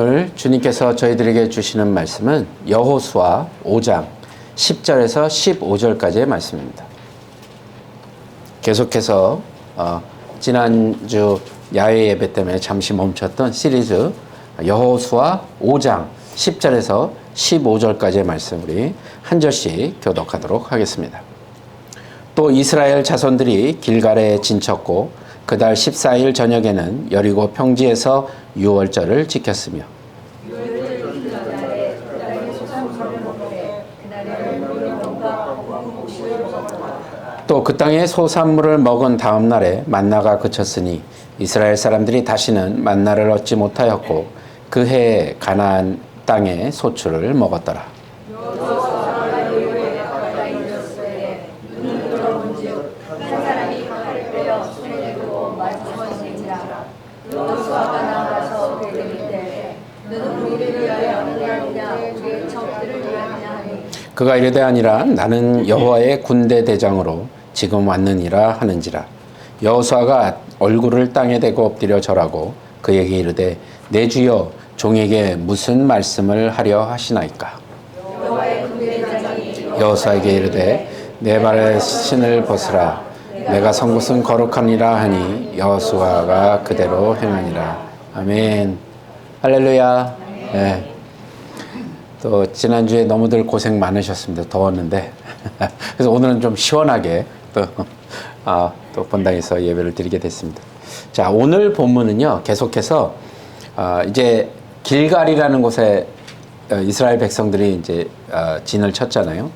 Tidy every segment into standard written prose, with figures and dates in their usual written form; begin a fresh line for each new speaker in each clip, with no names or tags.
오늘 주님께서 저희들에게 주시는 말씀은 여호수아 5장 10절에서 15절까지의 말씀입니다. 계속해서 지난주 야외 예배 때문에 잠시 멈췄던 시리즈 여호수아 5장 10절에서 15절까지의 말씀 우리 한 절씩 교독하도록 하겠습니다. 또 이스라엘 자손들이 길갈에 진쳤고 그달 14일 저녁에는 여리고 평지에서 유월절을 지켰으며 또 그 땅의 소산물을 먹은 다음 날에 만나가 그쳤으니 이스라엘 사람들이 다시는 만나를 얻지 못하였고 그 해에 가나안 땅의 소출을 먹었더라. 그가 이르되 아니라 나는 여호와의 군대 대장으로 지금 왔느니라 하는지라. 여호수아가 얼굴을 땅에 대고 엎드려 절하고 그에게 이르되 내 주여 종에게 무슨 말씀을 하려 하시나이까. 여호수아에게 이르되 내 발에 신을 벗으라. 내가 선 곳은 거룩하니라 하니 여호수아가 그대로 행하니라. 아멘. 할렐루야. 네. 또 지난주에 너무들 고생 많으셨습니다. 더웠는데 그래서 오늘은 좀 시원하게 또 본당에서 예배를 드리게 됐습니다. 자, 오늘 본문은요 계속해서 이제 길갈이라는 곳에 이스라엘 백성들이 이제 진을 쳤잖아요.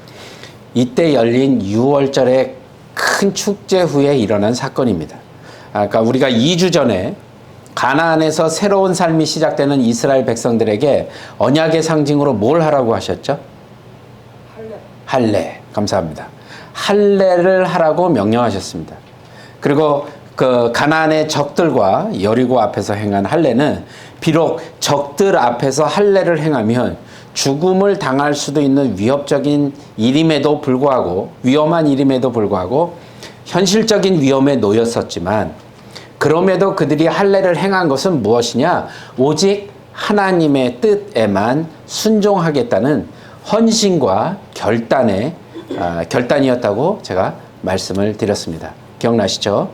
이때 열린 유월절의 큰 축제 후에 일어난 사건입니다. 그러니까 우리가 2주 전에 가나안에서 새로운 삶이 시작되는 이스라엘 백성들에게 언약의 상징으로 뭘 하라고 하셨죠? 할례. 감사합니다. 할례를 하라고 명령하셨습니다. 그리고 그 가나안의 적들과 여리고 앞에서 행한 할례는 비록 적들 앞에서 할례를 행하면 죽음을 당할 수도 있는 위협적인 일임에도 불구하고 위험한 일임에도 불구하고 현실적인 위험에 놓였었지만 그럼에도 그들이 할례를 행한 것은 무엇이냐? 오직 하나님의 뜻에만 순종하겠다는 헌신과 결단이었다고 제가 말씀을 드렸습니다. 기억나시죠?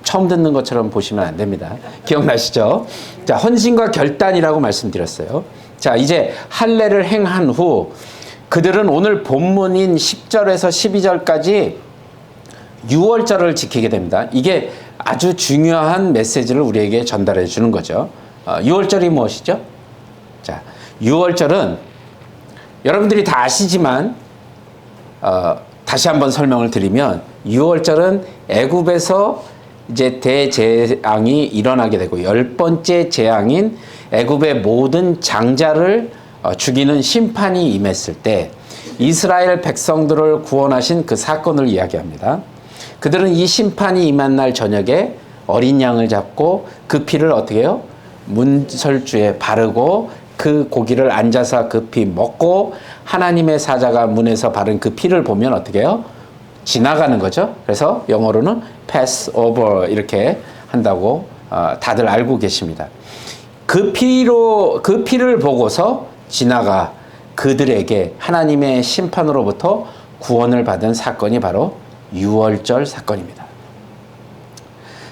처음 듣는 것처럼 보시면 안 됩니다. 기억나시죠? 자, 헌신과 결단이라고 말씀드렸어요. 자, 이제 할례를 행한 후 그들은 오늘 본문인 10절에서 12절까지 유월절을 지키게 됩니다. 이게 아주 중요한 메시지를 우리에게 전달해 주는 거죠. 유월절이 무엇이죠? 자, 유월절은 여러분들이 다 아시지만 다시 한번 설명을 드리면 유월절은 애굽에서 이제 대재앙이 일어나게 되고 10번째 재앙인 애굽의 모든 장자를 죽이는 심판이 임했을 때 이스라엘 백성들을 구원하신 그 사건을 이야기합니다. 그들은 이 심판이 임한 날 저녁에 어린 양을 잡고 그 피를 어떻게 해요? 문설주에 바르고 그 고기를 앉아서 급히 먹고 하나님의 사자가 문에서 바른 그 피를 보면 어떻게 해요? 지나가는 거죠. 그래서 영어로는 pass over 이렇게 한다고 다들 알고 계십니다. 그 피를 보고서 지나가 그들에게 하나님의 심판으로부터 구원을 받은 사건이 바로 유월절 사건입니다.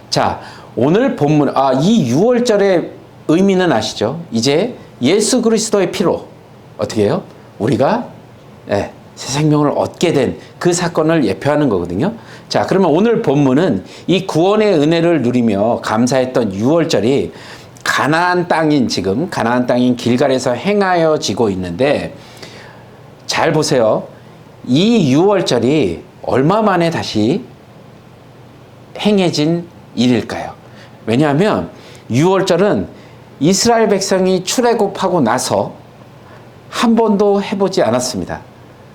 자, 오늘 본문 이 유월절의 의미는 아시죠? 이제 예수 그리스도의 피로 어떻게 해요? 우리가 새 생명을 얻게 된 그 사건을 예표하는 거거든요. 자, 그러면 오늘 본문은 이 구원의 은혜를 누리며 감사했던 유월절이 가나안 땅인 길갈에서 행하여지고 있는데 잘 보세요. 이 유월절이 얼마 만에 다시 행해진 일일까요? 왜냐하면 유월절은 이스라엘 백성이 출애굽하고 나서 한 번도 해보지 않았습니다.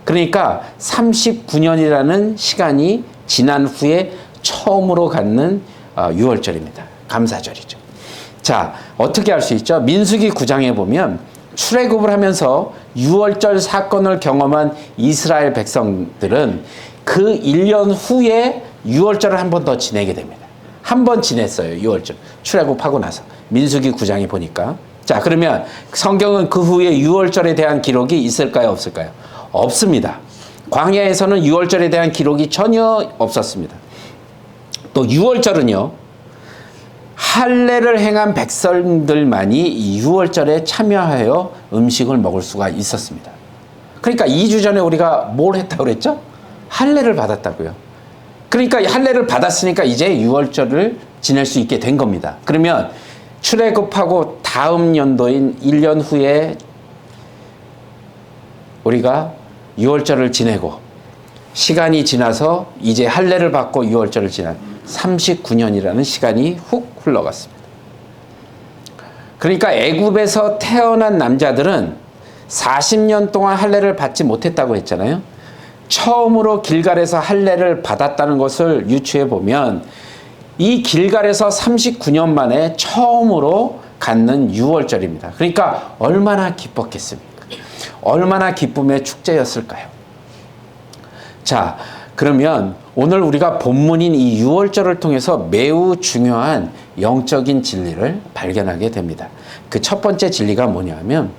그러니까 39년이라는 시간이 지난 후에 처음으로 갖는 유월절입니다. 감사절이죠. 자, 어떻게 알 수 있죠? 민수기 9장에 보면 출애굽을 하면서 유월절 사건을 경험한 이스라엘 백성들은 그 1년 후에 유월절을 한 번 더 지내게 됩니다. 한 번 지냈어요. 유월절. 출애굽하고 나서. 민수기 9장에 보니까. 자, 그러면 성경은 그 후에 유월절에 대한 기록이 있을까요, 없을까요? 없습니다. 광야에서는 유월절에 대한 기록이 전혀 없었습니다. 또 유월절은요, 할례를 행한 백성들만이 이 유월절에 참여하여 음식을 먹을 수가 있었습니다. 그러니까 2주 전에 우리가 뭘 했다고 그랬죠? 할례를 받았다고요. 그러니까 할례를 받았으니까 이제 유월절을 지낼 수 있게 된 겁니다. 그러면 출애굽하고 다음 연도인 1년 후에 우리가 유월절을 지내고 시간이 지나서 이제 할례를 받고 유월절을 지난 39년이라는 시간이 훅 흘러갔습니다. 그러니까 애굽에서 태어난 남자들은 40년 동안 할례를 받지 못했다고 했잖아요. 처음으로 길갈에서 할례를 받았다는 것을 유추해 보면 이 길갈에서 39년 만에 처음으로 갖는 유월절입니다. 그러니까 얼마나 기뻤겠습니까? 얼마나 기쁨의 축제였을까요? 자, 그러면 오늘 우리가 본문인 이 유월절을 통해서 매우 중요한 영적인 진리를 발견하게 됩니다. 그 첫 번째 진리가 뭐냐면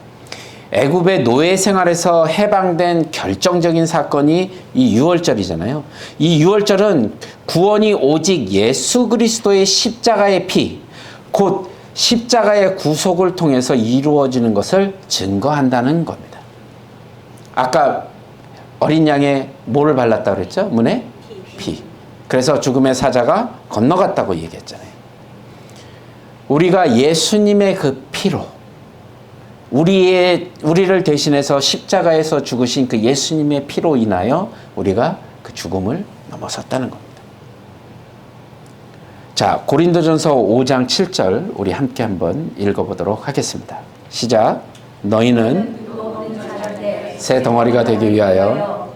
애굽의 노예 생활에서 해방된 결정적인 사건이 이 유월절이잖아요. 이 유월절은 구원이 오직 예수 그리스도의 십자가의 피, 곧 십자가의 구속을 통해서 이루어지는 것을 증거한다는 겁니다. 아까 어린 양에 뭐를 발랐다고 그랬죠? 문에? 피. 그래서 죽음의 사자가 건너갔다고 얘기했잖아요. 우리가 예수님의 그 피로 우리를 대신해서 십자가에서 죽으신 그 예수님의 피로 인하여 우리가 그 죽음을 넘어섰다는 겁니다. 자, 고린도전서 5장 7절 우리 함께 한번 읽어보도록 하겠습니다. 시작. 너희는 새 덩어리가 되기 위하여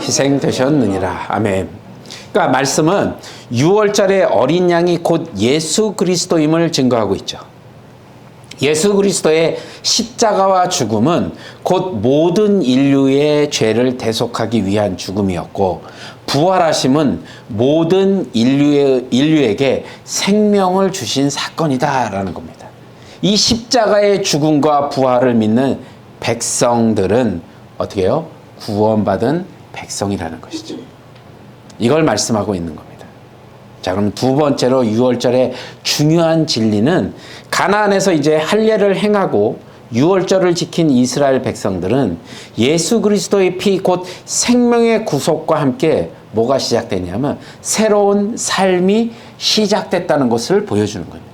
희생되셨느니라. 아멘. 그러니까 말씀은 유월절의 어린 양이 곧 예수 그리스도임을 증거하고 있죠. 예수 그리스도의 십자가와 죽음은 곧 모든 인류의 죄를 대속하기 위한 죽음이었고, 부활하심은 모든 인류에게 생명을 주신 사건이다라는 겁니다. 이 십자가의 죽음과 부활을 믿는 백성들은 어떻게 해요? 구원받은 백성이라는 것이죠. 이걸 말씀하고 있는 겁니다. 자, 그럼 두 번째로 유월절의 중요한 진리는 가나안에서 이제 할례를 행하고 유월절을 지킨 이스라엘 백성들은 예수 그리스도의 피 곧 생명의 구속과 함께 뭐가 시작되냐면 새로운 삶이 시작됐다는 것을 보여주는 겁니다.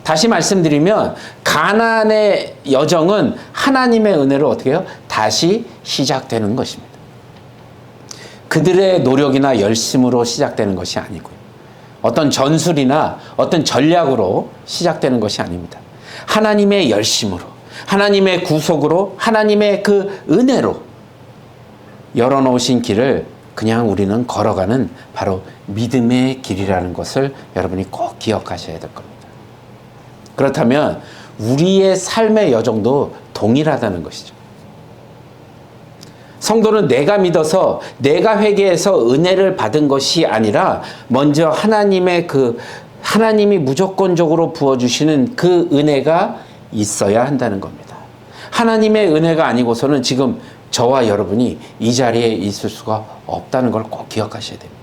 다시 말씀드리면 가나안의 여정은 하나님의 은혜로 어떻게 해요? 다시 시작되는 것입니다. 그들의 노력이나 열심으로 시작되는 것이 아니고요. 어떤 전술이나 어떤 전략으로 시작되는 것이 아닙니다. 하나님의 열심으로, 하나님의 구속으로, 하나님의 그 은혜로 열어놓으신 길을 그냥 우리는 걸어가는 바로 믿음의 길이라는 것을 여러분이 꼭 기억하셔야 될 겁니다. 그렇다면 우리의 삶의 여정도 동일하다는 것이죠. 성도는 내가 믿어서 내가 회개해서 은혜를 받은 것이 아니라 먼저 하나님이 무조건적으로 부어주시는 그 은혜가 있어야 한다는 겁니다. 하나님의 은혜가 아니고서는 지금 저와 여러분이 이 자리에 있을 수가 없다는 걸 꼭 기억하셔야 됩니다.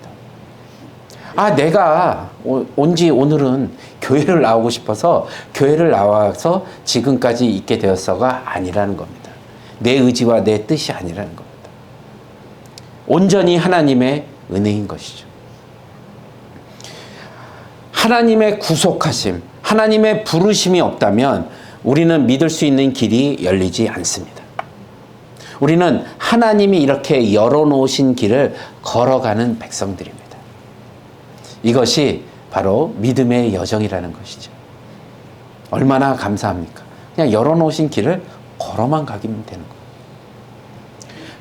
내가 온지 오늘은 교회를 나오고 싶어서 교회를 나와서 지금까지 있게 되었어가 아니라는 겁니다. 내 의지와 내 뜻이 아니라는 겁니다. 온전히 하나님의 은혜인 것이죠. 하나님의 구속하심, 하나님의 부르심이 없다면 우리는 믿을 수 있는 길이 열리지 않습니다. 우리는 하나님이 이렇게 열어놓으신 길을 걸어가는 백성들입니다. 이것이 바로 믿음의 여정이라는 것이죠. 얼마나 감사합니까? 그냥 열어놓으신 길을 걸어만 가기면 되는 거예요.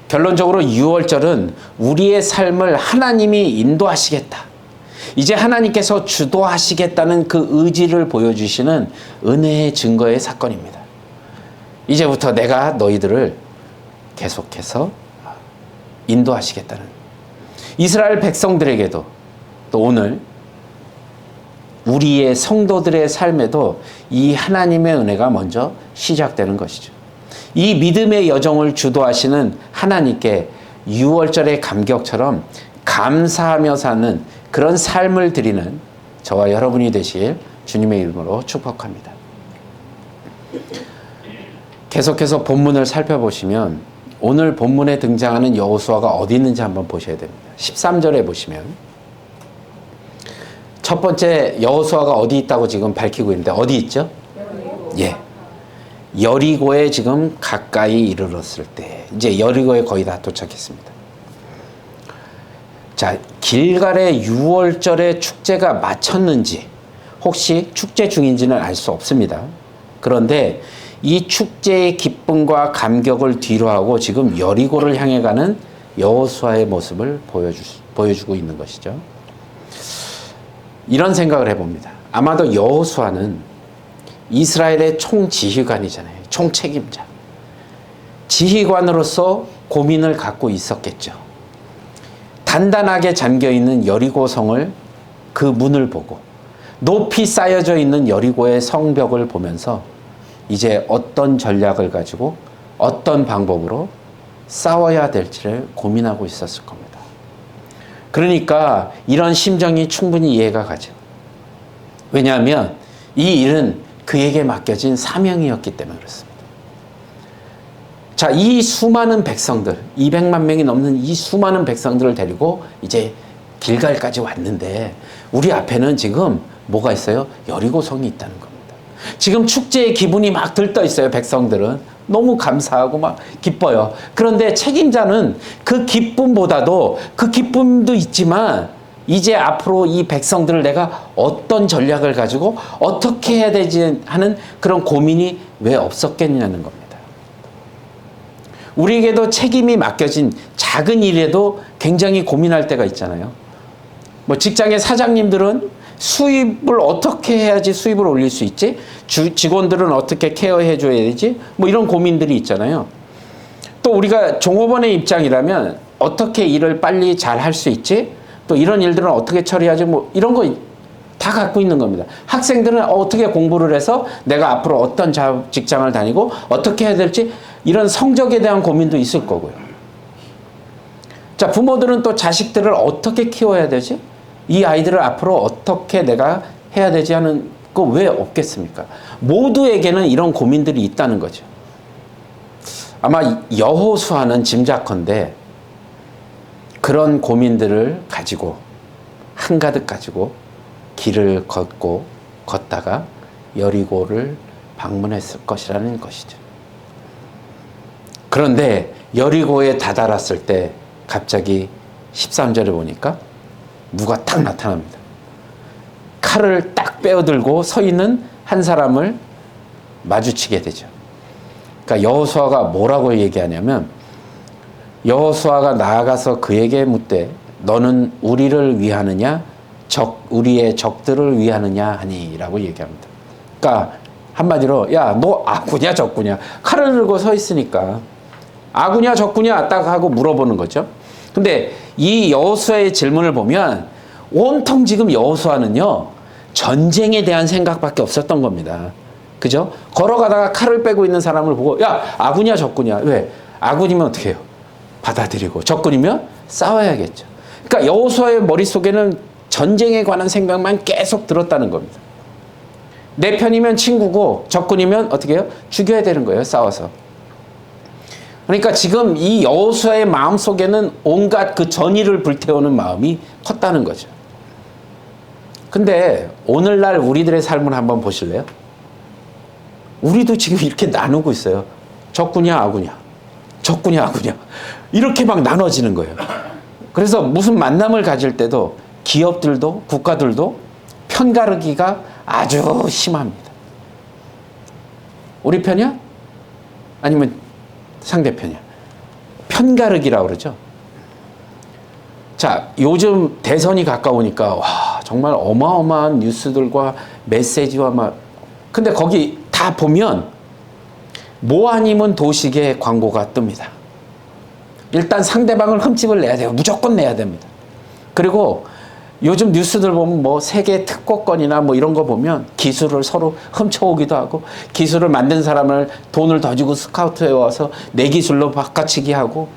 결론적으로 유월절은 우리의 삶을 하나님이 인도하시겠다. 이제 하나님께서 주도하시겠다는 그 의지를 보여주시는 은혜의 증거의 사건입니다. 이제부터 내가 너희들을 계속해서 인도하시겠다는, 이스라엘 백성들에게도 또 오늘 우리의 성도들의 삶에도 이 하나님의 은혜가 먼저 시작되는 것이죠. 이 믿음의 여정을 주도하시는 하나님께 6월절의 감격처럼 감사하며 사는 그런 삶을 드리는 저와 여러분이 되실 주님의 이름으로 축복합니다. 계속해서 본문을 살펴보시면 오늘 본문에 등장하는 여호수아가 어디 있는지 한번 보셔야 됩니다. 13절에 보시면 첫 번째 여호수아가 어디 있다고 지금 밝히고 있는데 어디 있죠? 예. 여리고에 지금 가까이 이르렀을 때 이제 여리고에 거의 다 도착했습니다. 자, 길갈의 6월절의 축제가 마쳤는지 혹시 축제 중인지는 알 수 없습니다. 그런데 이 축제의 기쁨과 감격을 뒤로하고 지금 여리고를 향해 가는 여호수아의 모습을 보여주고 있는 것이죠. 이런 생각을 해봅니다. 아마도 여호수아는 이스라엘의 총지휘관이잖아요. 총책임자. 지휘관으로서 고민을 갖고 있었겠죠. 단단하게 잠겨있는 여리고성을 그 문을 보고 높이 쌓여져 있는 여리고의 성벽을 보면서 이제 어떤 전략을 가지고 어떤 방법으로 싸워야 될지를 고민하고 있었을 겁니다. 그러니까 이런 심정이 충분히 이해가 가죠. 왜냐하면 이 일은 그에게 맡겨진 사명이었기 때문에 그렇습니다. 자, 이 수많은 백성들, 200만 명이 넘는 이 수많은 백성들을 데리고 이제 길갈까지 왔는데 우리 앞에는 지금 뭐가 있어요? 여리고성이 있다는 겁니다. 지금 축제의 기분이 막 들떠 있어요. 백성들은 너무 감사하고 막 기뻐요. 그런데 책임자는 그 기쁨보다도 그 기쁨도 있지만 이제 앞으로 이 백성들을 내가 어떤 전략을 가지고 어떻게 해야 되지 하는 그런 고민이 왜 없었겠냐는 겁니다. 우리에게도 책임이 맡겨진 작은 일에도 굉장히 고민할 때가 있잖아요. 뭐 직장의 사장님들은 수입을 어떻게 해야지 수입을 올릴 수 있지? 직원들은 어떻게 케어해 줘야 되지? 뭐 이런 고민들이 있잖아요. 또 우리가 종업원의 입장이라면 어떻게 일을 빨리 잘 할 수 있지? 또 이런 일들은 어떻게 처리하지? 뭐 이런 거 다 갖고 있는 겁니다. 학생들은 어떻게 공부를 해서 내가 앞으로 어떤 직장을 다니고 어떻게 해야 될지 이런 성적에 대한 고민도 있을 거고요. 자, 부모들은 또 자식들을 어떻게 키워야 되지? 이 아이들을 앞으로 어떻게 내가 해야 되지 하는 거 왜 없겠습니까? 모두에게는 이런 고민들이 있다는 거죠. 아마 여호수아는 짐작컨대 그런 고민들을 가지고 한가득 가지고 길을 걷다가 여리고를 방문했을 것이라는 것이죠. 그런데 여리고에 다다랐을 때 갑자기 13절에 보니까 누가 딱 나타납니다. 칼을 딱 빼어들고 서 있는 한 사람을 마주치게 되죠. 그러니까 여호수아가 뭐라고 얘기하냐면 여호수아가 나아가서 그에게 묻되 너는 우리를 위하느냐 우리의 적들을 위하느냐 하니라고 얘기합니다. 그러니까 한마디로 야, 너 아구냐 적구냐 칼을 들고 서 있으니까 아구냐 적구냐 딱 하고 물어보는 거죠. 근데 이 여호수아의 질문을 보면 온통 지금 여호수아는요 전쟁에 대한 생각밖에 없었던 겁니다. 그죠? 걸어가다가 칼을 빼고 있는 사람을 보고 야, 아구냐 적구냐. 왜? 아군이면 어떻게 해요? 받아들이고 적군이면 싸워야겠죠. 그러니까 여호수아의 머릿속에는 전쟁에 관한 생각만 계속 들었다는 겁니다. 내 편이면 친구고 적군이면 어떻게 해요? 죽여야 되는 거예요. 싸워서. 그러니까 지금 이 여호수아의 마음속에는 온갖 그 전의를 불태우는 마음이 컸다는 거죠. 근데 오늘날 우리들의 삶을 한번 보실래요? 우리도 지금 이렇게 나누고 있어요. 적구냐 아구냐. 적구냐 아구냐. 이렇게 막 나눠지는 거예요. 그래서 무슨 만남을 가질 때도 기업들도 국가들도 편가르기가 아주 심합니다. 우리 편이야? 아니면 상대편이야? 편가르기라고 그러죠. 자, 요즘 대선이 가까우니까 와, 정말 어마어마한 뉴스들과 메시지와 막 근데 거기 다 보면 뭐 아니면 도식의 광고가 뜹니다. 일단 상대방을 흠집을 내야 돼요. 무조건 내야 됩니다. 그리고 요즘 뉴스들 보면 뭐 세계 특허권이나 뭐 이런 거 보면 기술을 서로 훔쳐오기도 하고 기술을 만든 사람을 돈을 더 주고 스카우트해 와서 내 기술로 바꿔치기 하고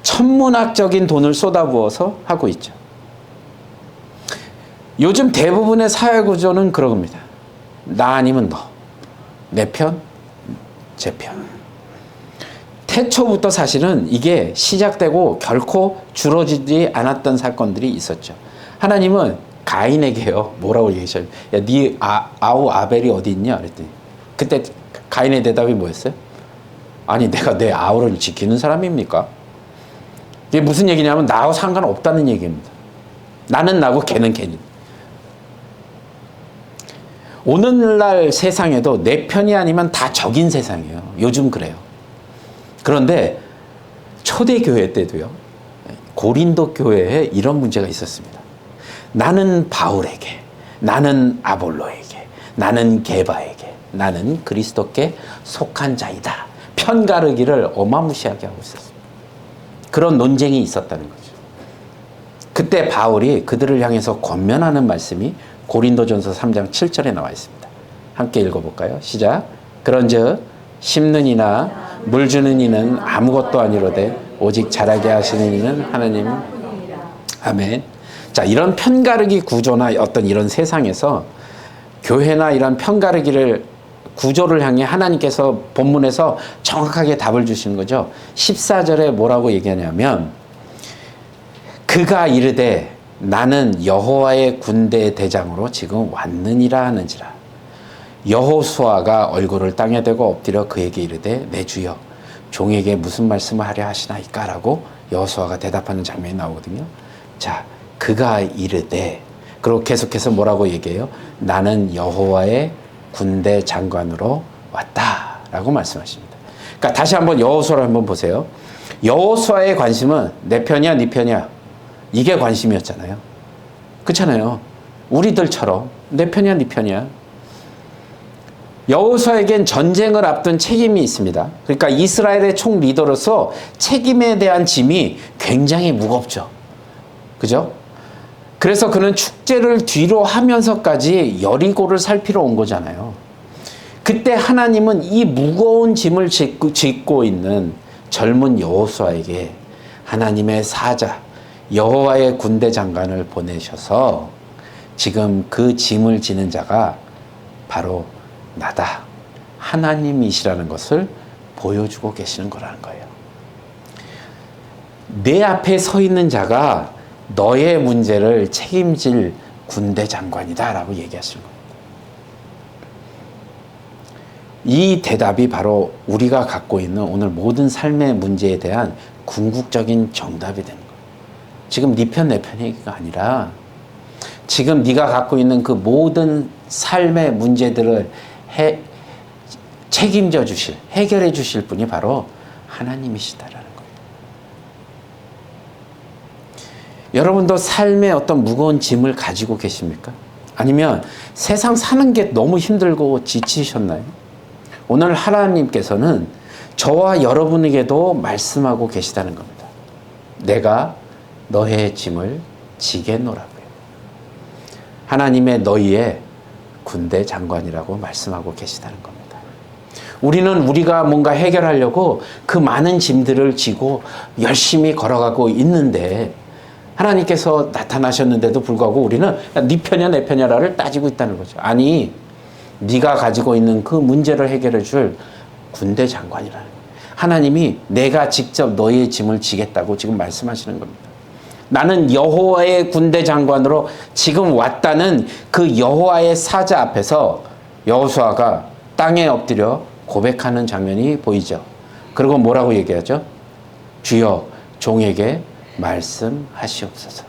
천문학적인 돈을 쏟아부어서 하고 있죠. 요즘 대부분의 사회 구조는 그런 겁니다. 나 아니면 너. 내 편, 제 편. 태초부터 사실은 이게 시작되고 결코 줄어지지 않았던 사건들이 있었죠. 하나님은 가인에게요, 뭐라고 얘기하셔요? 야, 네 아우 아벨이 어디 있냐? 그랬더니 그때 가인의 대답이 뭐였어요? 아니, 내가 내 아우를 지키는 사람입니까? 이게 무슨 얘기냐면 나하고 상관없다는 얘기입니다. 나는 나고 걔는 걔니. 오늘날 세상에도 내 편이 아니면 다 적인 세상이에요. 요즘 그래요. 그런데 초대교회 때도요, 고린도 교회에 이런 문제가 있었습니다. 나는 바울에게, 나는 아볼로에게, 나는 게바에게, 나는 그리스도께 속한 자이다. 편가르기를 어마무시하게 하고 있었습니다. 그런 논쟁이 있었다는 거죠. 그때 바울이 그들을 향해서 권면하는 말씀이 고린도전서 3장 7절에 나와 있습니다. 함께 읽어볼까요? 시작. 그런즉 심는 이나 물 주는 이는 아무것도 아니로되 오직 자라게 하시는 이는 하나님. 아멘. 자, 이런 편가르기 구조나 어떤 이런 세상에서 교회나 이런 편가르기를 구조를 향해 하나님께서 본문에서 정확하게 답을 주시는 거죠. 14절에 뭐라고 얘기하냐면 그가 이르되 나는 여호와의 군대 대장으로 지금 왔느니라 하는지라. 여호수아가 얼굴을 땅에 대고 엎드려 그에게 이르되 내 주여 종에게 무슨 말씀을 하려 하시나이까? 라고 여호수아가 대답하는 장면이 나오거든요. 자, 그가 이르되, 그리고 계속해서 뭐라고 얘기해요? 나는 여호와의 군대 장관으로 왔다 라고 말씀하십니다. 그러니까 다시 한번 여호수아를 한번 보세요. 여호수아의 관심은 내 편이야 네 편이야 이게 관심이었잖아요. 그렇잖아요. 우리들처럼 내 편이야 네 편이야. 여호수아에겐 전쟁을 앞둔 책임이 있습니다. 그러니까 이스라엘의 총 리더로서 책임에 대한 짐이 굉장히 무겁죠. 그죠? 그래서 그는 축제를 뒤로 하면서까지 여리고를 살피러 온 거잖아요. 그때 하나님은 이 무거운 짐을 짓고 있는 젊은 여호수아에게 하나님의 사자 여호와의 군대 장관을 보내셔서 지금 그 짐을 지는 자가 바로 나다, 하나님이시라는 것을 보여주고 계시는 거라는 거예요. 내 앞에 서 있는 자가 너의 문제를 책임질 군대 장관이다 라고 얘기하시는 겁니다. 이 대답이 바로 우리가 갖고 있는 오늘 모든 삶의 문제에 대한 궁극적인 정답이 되는 거예요. 지금 네 편, 내 편 얘기가 아니라 지금 네가 갖고 있는 그 모든 삶의 문제들을 책임져 주실, 해결해 주실 분이 바로 하나님이시다라는 거예요. 여러분도 삶의 어떤 무거운 짐을 가지고 계십니까? 아니면 세상 사는 게 너무 힘들고 지치셨나요? 오늘 하나님께서는 저와 여러분에게도 말씀하고 계시다는 겁니다. 내가 너의 짐을 지겠노라고요. 하나님의 너희의 군대 장관이라고 말씀하고 계시다는 겁니다. 우리는 우리가 뭔가 해결하려고 그 많은 짐들을 지고 열심히 걸어가고 있는데 하나님께서 나타나셨는데도 불구하고 우리는 네 편이야 내 편이야를 따지고 있다는 거죠. 아니, 네가 가지고 있는 그 문제를 해결해 줄 군대 장관이라는 거예요. 하나님이 내가 직접 너희의 짐을 지겠다고 지금 말씀하시는 겁니다. 나는 여호와의 군대 장관으로 지금 왔다는 그 여호와의 사자 앞에서 여호수아가 땅에 엎드려 고백하는 장면이 보이죠. 그리고 뭐라고 얘기하죠? 주여 종에게 말씀하시옵소서.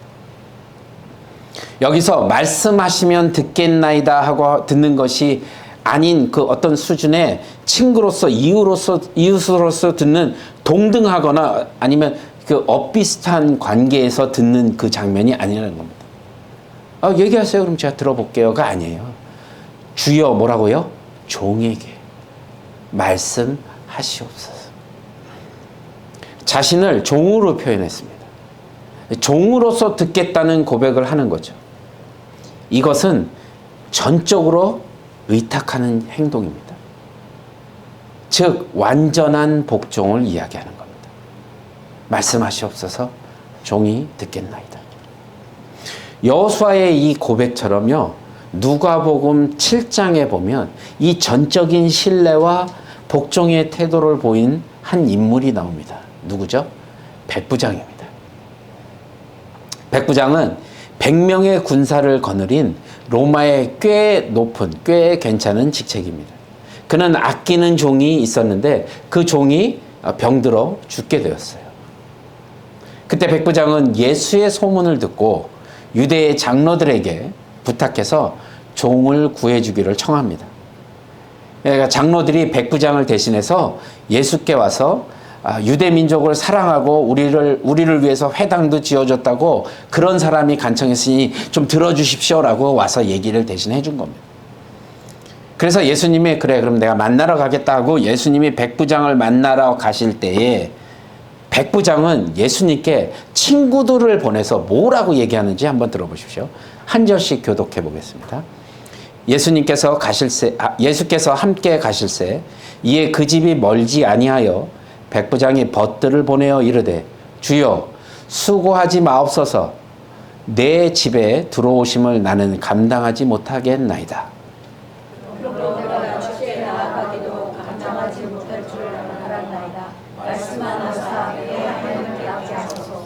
여기서 말씀하시면 듣겠나이다 하고 듣는 것이 아닌 그 어떤 수준의 친구로서 이웃으로서 듣는 동등하거나 아니면 그 엇비슷한 관계에서 듣는 그 장면이 아니라는 겁니다. 얘기하세요. 그럼 제가 들어볼게요가 아니에요. 주여 뭐라고요? 종에게 말씀하시옵소서. 자신을 종으로 표현했습니다. 종으로서 듣겠다는 고백을 하는 거죠. 이것은 전적으로 의탁하는 행동입니다. 즉 완전한 복종을 이야기하는 겁니다. 말씀하시옵소서 종이 듣겠나이다. 여호수아의 이 고백처럼요, 누가복음 7장에 보면 이 전적인 신뢰와 복종의 태도를 보인 한 인물이 나옵니다. 누구죠? 백부장입니다. 백부장은 100명의 군사를 거느린 로마의 꽤 높은, 꽤 괜찮은 직책입니다. 그는 아끼는 종이 있었는데 그 종이 병들어 죽게 되었어요. 그때 백부장은 예수의 소문을 듣고 유대의 장로들에게 부탁해서 종을 구해주기를 청합니다. 그러니까 장로들이 백부장을 대신해서 예수께 와서 유대 민족을 사랑하고 우리를 위해서 회당도 지어줬다고 그런 사람이 간청했으니 좀 들어주십시오라고 와서 얘기를 대신 해준 겁니다. 그래서 예수님이 그래 그럼 내가 만나러 가겠다 하고 예수님이 백부장을 만나러 가실 때에 백부장은 예수님께 친구들을 보내서 뭐라고 얘기하는지 한번 들어보십시오. 한 절씩 교독해 보겠습니다. 예수께서 함께 가실새 이에 그 집이 멀지 아니하여 백부장이 벗들을 보내어 이르되 주여 수고하지 마옵소서 내 집에 들어오심을 나는 감당하지 못하겠나이다.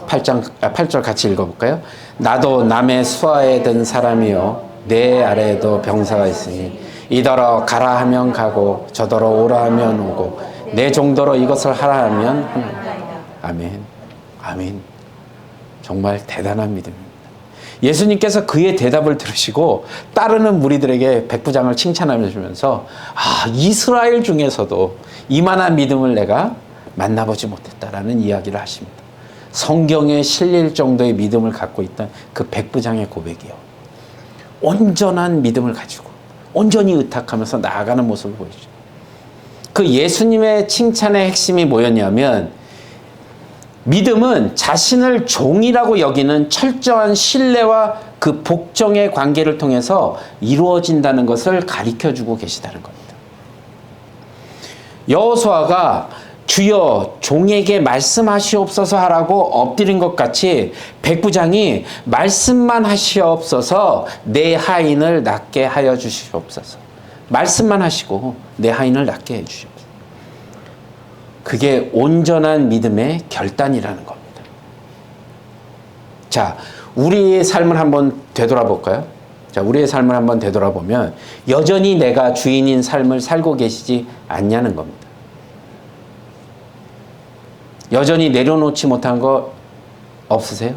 8절 같이 읽어볼까요? 나도 남의 수하에 든 사람이요 내 아래에도 병사가 있으니 이더러 가라 하면 가고 저더러 오라 하면 오고 내 정도로 이것을 하라 하면 하나이다. 아멘. 아멘. 정말 대단한 믿음입니다. 예수님께서 그의 대답을 들으시고 따르는 무리들에게 백부장을 칭찬하면서 이스라엘 중에서도 이만한 믿음을 내가 만나보지 못했다라는 이야기를 하십니다. 성경에 실릴 정도의 믿음을 갖고 있던 그 백부장의 고백이요. 온전한 믿음을 가지고 온전히 의탁하면서 나아가는 모습을 보이죠. 그 예수님의 칭찬의 핵심이 뭐였냐면 믿음은 자신을 종이라고 여기는 철저한 신뢰와 그 복종의 관계를 통해서 이루어진다는 것을 가르쳐주고 계시다는 겁니다. 여호수아가 주여 종에게 말씀하시옵소서 하라고 엎드린 것 같이 백부장이 말씀만 하시옵소서 내 하인을 낫게 하여 주시옵소서. 말씀만 하시고 내 하인을 낫게 해 주시옵소서. 그게 온전한 믿음의 결단이라는 겁니다. 자, 우리의 삶을 한번 되돌아볼까요? 자, 우리의 삶을 한번 되돌아보면 여전히 내가 주인인 삶을 살고 계시지 않냐는 겁니다. 여전히 내려놓지 못한 거 없으세요?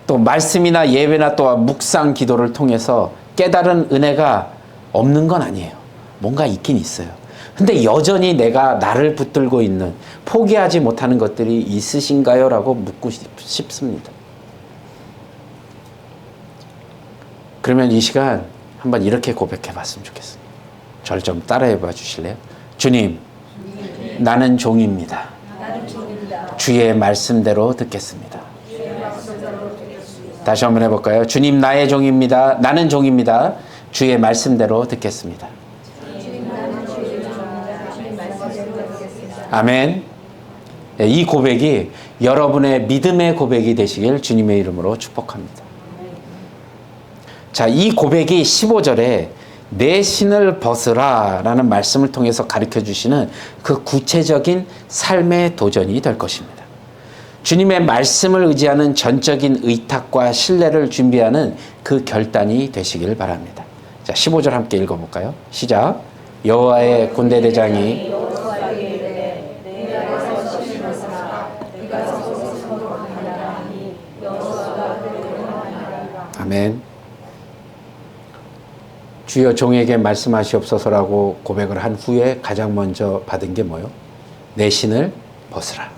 또 말씀이나 예배나 또 묵상 기도를 통해서 깨달은 은혜가 없는 건 아니에요. 뭔가 있긴 있어요. 근데 여전히 내가 나를 붙들고 있는 포기하지 못하는 것들이 있으신가요? 라고 묻고 싶습니다. 그러면 이 시간 한번 이렇게 고백해 봤으면 좋겠습니다. 저를 좀 따라해 봐 주실래요? 주님, 나는 종입니다. 주의 말씀대로 듣겠습니다. 다시 한번 해볼까요? 주님, 나의 종입니다. 나는 종입니다. 주의 말씀대로 듣겠습니다. 아멘. 이 고백이 여러분의 믿음의 고백이 되시길 주님의 이름으로 축복합니다. 자, 이 고백이 15절에 내 신을 벗으라 라는 말씀을 통해서 가르쳐 주시는 그 구체적인 삶의 도전이 될 것입니다. 주님의 말씀을 의지하는 전적인 의탁과 신뢰를 준비하는 그 결단이 되시길 바랍니다. 자, 15절 함께 읽어볼까요? 시작. 여호와의 군대대장이 아멘. 주여 종에게 말씀하시옵소서라고 고백을 한 후에 가장 먼저 받은 게 뭐요? 내 신을 벗으라.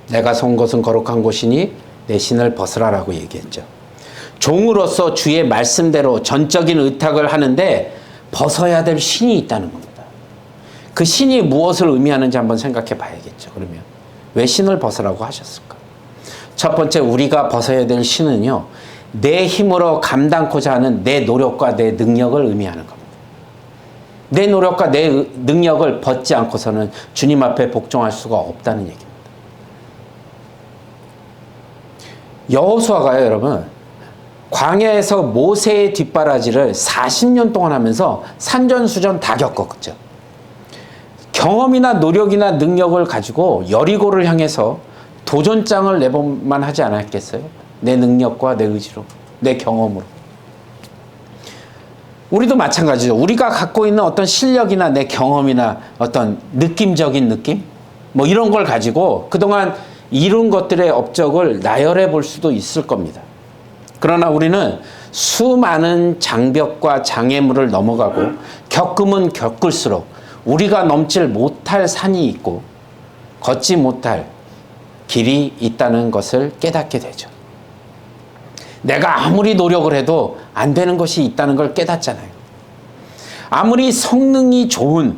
내가 선 곳은 거룩한 곳이니 내 신을 벗으라라고 얘기했죠. 종으로서 주의 말씀대로 전적인 의탁을 하는데 벗어야 될 신이 있다는 겁니다. 그 신이 무엇을 의미하는지 한번 생각해 봐야겠죠. 그러면 왜 신을 벗으라고 하셨을까? 첫 번째 우리가 벗어야 될 신은요, 내 힘으로 감당코자 하는 내 노력과 내 능력을 의미하는 겁니다. 내 노력과 내 능력을 벗지 않고서는 주님 앞에 복종할 수가 없다는 얘기입니다. 여호수아가요, 여러분, 광야에서 모세의 뒷바라지를 40년 동안 하면서 산전수전 다 겪었죠. 경험이나 노력이나 능력을 가지고 여리고를 향해서 도전장을 내볼만 하지 않았겠어요? 내 능력과 내 의지로, 내 경험으로. 우리도 마찬가지죠. 우리가 갖고 있는 어떤 실력이나 내 경험이나 어떤 느낌적인 느낌? 뭐 이런 걸 가지고 그동안 이룬 것들의 업적을 나열해 볼 수도 있을 겁니다. 그러나 우리는 수많은 장벽과 장애물을 넘어가고 겪으면 겪을수록 우리가 넘질 못할 산이 있고 걷지 못할 길이 있다는 것을 깨닫게 되죠. 내가 아무리 노력을 해도 안 되는 것이 있다는 걸 깨닫잖아요. 아무리 성능이 좋은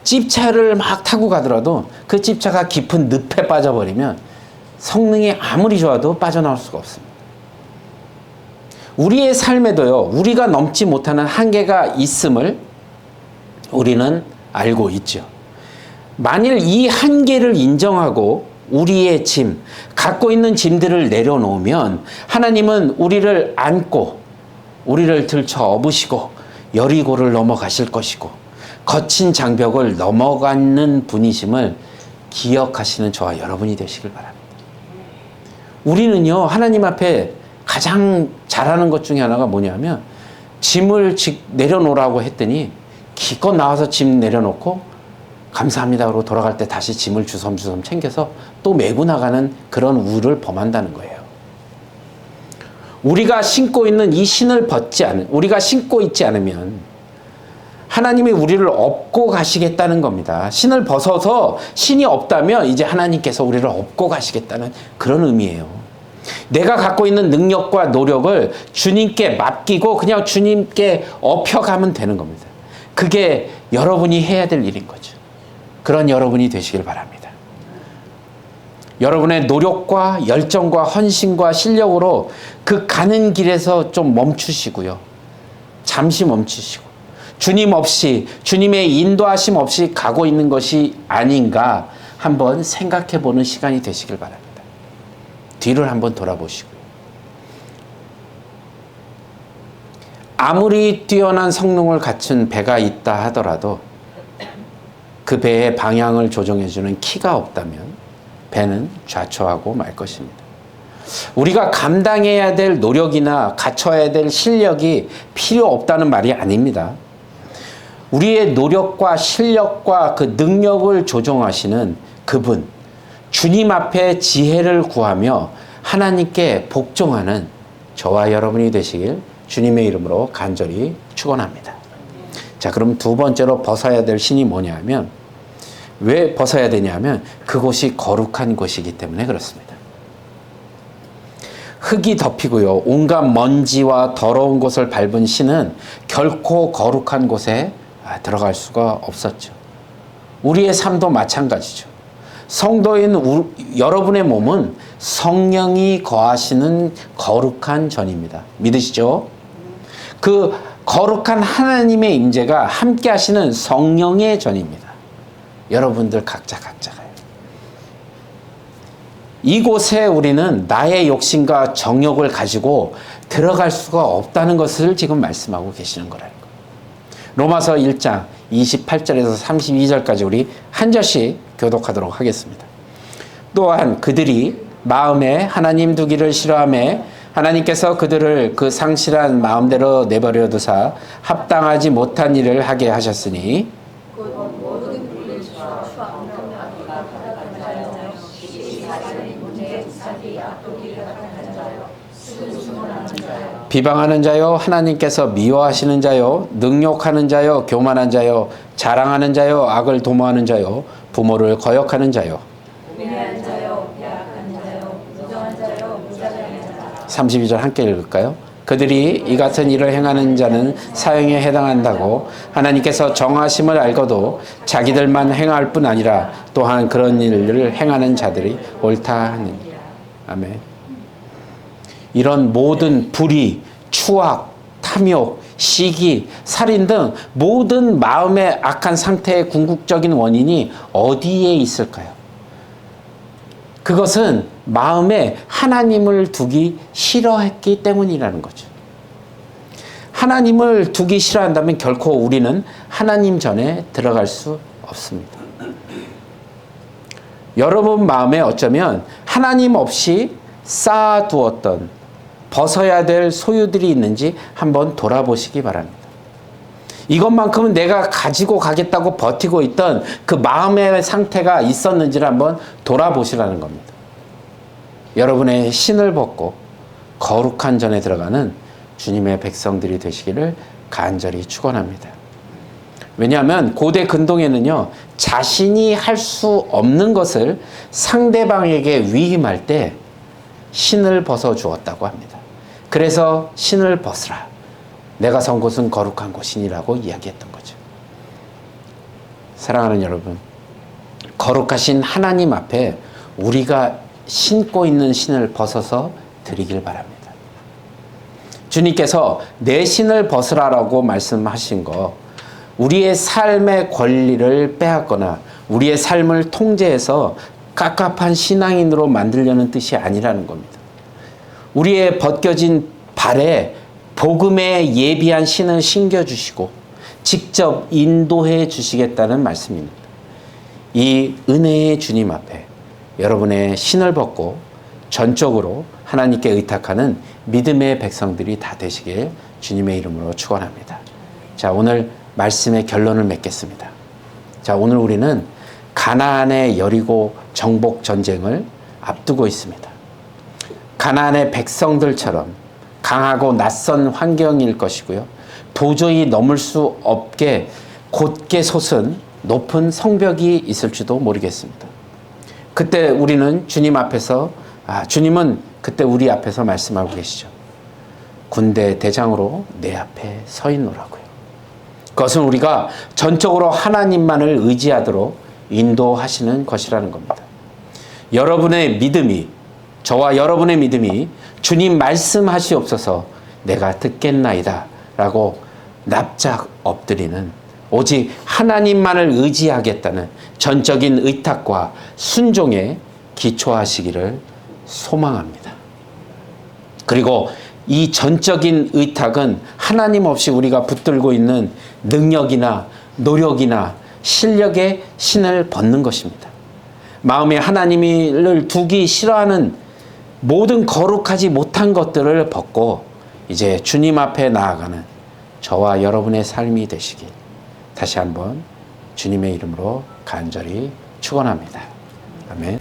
찝차를 막 타고 가더라도 그 찝차가 깊은 늪에 빠져버리면 성능이 아무리 좋아도 빠져나올 수가 없습니다. 우리의 삶에도요, 우리가 넘지 못하는 한계가 있음을 우리는 알고 있죠. 만일 이 한계를 인정하고 우리의 짐, 갖고 있는 짐들을 내려놓으면 하나님은 우리를 안고 우리를 들쳐 업으시고 여리고를 넘어가실 것이고 거친 장벽을 넘어가는 분이심을 기억하시는 저와 여러분이 되시길 바랍니다. 우리는요, 하나님 앞에 가장 잘하는 것 중에 하나가 뭐냐면 짐을 내려놓으라고 했더니 기껏 나와서 짐 내려놓고 감사합니다 그러고 돌아갈 때 다시 짐을 주섬주섬 챙겨서 또 메고 나가는 그런 우를 범한다는 거예요. 우리가 신고 있는 이 신을 우리가 신고 있지 않으면 하나님이 우리를 업고 가시겠다는 겁니다. 신을 벗어서 신이 없다면 이제 하나님께서 우리를 업고 가시겠다는 그런 의미예요. 내가 갖고 있는 능력과 노력을 주님께 맡기고 그냥 주님께 업혀가면 되는 겁니다. 그게 여러분이 해야 될 일인 거죠. 그런 여러분이 되시길 바랍니다. 여러분의 노력과 열정과 헌신과 실력으로 그 가는 길에서 좀 멈추시고요. 잠시 멈추시고 주님 없이, 주님의 인도하심 없이 가고 있는 것이 아닌가 한번 생각해 보는 시간이 되시길 바랍니다. 뒤를 한번 돌아보시고요. 아무리 뛰어난 성능을 갖춘 배가 있다 하더라도 그 배의 방향을 조정해주는 키가 없다면 배는 좌초하고 말 것입니다. 우리가 감당해야 될 노력이나 갖춰야 될 실력이 필요 없다는 말이 아닙니다. 우리의 노력과 실력과 그 능력을 조정하시는 그분, 주님 앞에 지혜를 구하며 하나님께 복종하는 저와 여러분이 되시길 주님의 이름으로 간절히 축원합니다. 자, 그럼 두 번째로 벗어야 될 신이 뭐냐면, 왜 벗어야 되냐면 그곳이 거룩한 곳이기 때문에 그렇습니다. 흙이 덮이고요, 온갖 먼지와 더러운 곳을 밟은 신은 결코 거룩한 곳에 들어갈 수가 없었죠. 우리의 삶도 마찬가지죠. 성도인 여러분의 몸은 성령이 거하시는 거룩한 전입니다. 믿으시죠? 그 거룩한 하나님의 임재가 함께 하시는 성령의 전입니다. 여러분들 각자가요. 이곳에 우리는 나의 욕심과 정욕을 가지고 들어갈 수가 없다는 것을 지금 말씀하고 계시는 거라는 거예요. 로마서 1장 28절에서 32절까지 우리 한 절씩 교독하도록 하겠습니다. 또한 그들이 마음에 하나님 두기를 싫어하며 하나님께서 그들을 그 상실한 마음대로 내버려 두사 합당하지 못한 일을 하게 하셨으니 비방하는 자요, 하나님께서 미워하시는 자요, 능욕하는 자요, 교만한 자요, 자랑하는 자요, 악을 도모하는 자요, 부모를 거역하는 자요, 32절 함께 읽을까요? 그들이 이 같은 일을 행하는 자는 사형에 해당한다고 하나님께서 정하심을 알고도 자기들만 행할 뿐 아니라 또한 그런 일을 행하는 자들이 옳다 하느니. 아멘. 이런 모든 불의, 추악, 탐욕, 시기, 살인 등 모든 마음의 악한 상태의 궁극적인 원인이 어디에 있을까요? 그것은 마음에 하나님을 두기 싫어했기 때문이라는 거죠. 하나님을 두기 싫어한다면 결코 우리는 하나님 전에 들어갈 수 없습니다. 여러분 마음에 어쩌면 하나님 없이 쌓아두었던 벗어야 될 소유들이 있는지 한번 돌아보시기 바랍니다. 이것만큼은 내가 가지고 가겠다고 버티고 있던 그 마음의 상태가 있었는지를 한번 돌아보시라는 겁니다. 여러분의 신을 벗고 거룩한 전에 들어가는 주님의 백성들이 되시기를 간절히 축원합니다. 왜냐하면 고대 근동에는요, 자신이 할 수 없는 것을 상대방에게 위임할 때 신을 벗어 주었다고 합니다. 그래서 신을 벗으라. 내가 선 곳은 거룩한 곳이니라고 이야기했던 거죠. 사랑하는 여러분, 거룩하신 하나님 앞에 우리가 신고 있는 신을 벗어서 드리길 바랍니다. 주님께서 내 신을 벗으라라고 말씀하신 거, 우리의 삶의 권리를 빼앗거나 우리의 삶을 통제해서 깝깝한 신앙인으로 만들려는 뜻이 아니라는 겁니다. 우리의 벗겨진 발에 복음에 예비한 신을 신겨주시고 직접 인도해 주시겠다는 말씀입니다. 이 은혜의 주님 앞에 여러분의 신을 벗고 전적으로 하나님께 의탁하는 믿음의 백성들이 다 되시길 주님의 이름으로 축원합니다. 자, 오늘 말씀의 결론을 맺겠습니다. 자, 오늘 우리는 가나안의 여리고 정복 전쟁을 앞두고 있습니다. 가나안의 백성들처럼 강하고 낯선 환경일 것이고요. 도저히 넘을 수 없게 곧게 솟은 높은 성벽이 있을지도 모르겠습니다. 그때 우리는 주님 앞에서, 주님은 그때 우리 앞에서 말씀하고 계시죠. 군대 대장으로 내 앞에 서 있노라고요. 그것은 우리가 전적으로 하나님만을 의지하도록 인도하시는 것이라는 겁니다. 여러분의 믿음이, 저와 여러분의 믿음이 주님 말씀하시옵소서 내가 듣겠나이다 라고 납작 엎드리는, 오직 하나님만을 의지하겠다는 전적인 의탁과 순종에 기초하시기를 소망합니다. 그리고 이 전적인 의탁은 하나님 없이 우리가 붙들고 있는 능력이나 노력이나 실력의 신을 벗는 것입니다. 마음에 하나님을 두기 싫어하는 모든 거룩하지 못한 것들을 벗고 이제 주님 앞에 나아가는 저와 여러분의 삶이 되시길 다시 한번 주님의 이름으로 간절히 축원합니다. 아멘.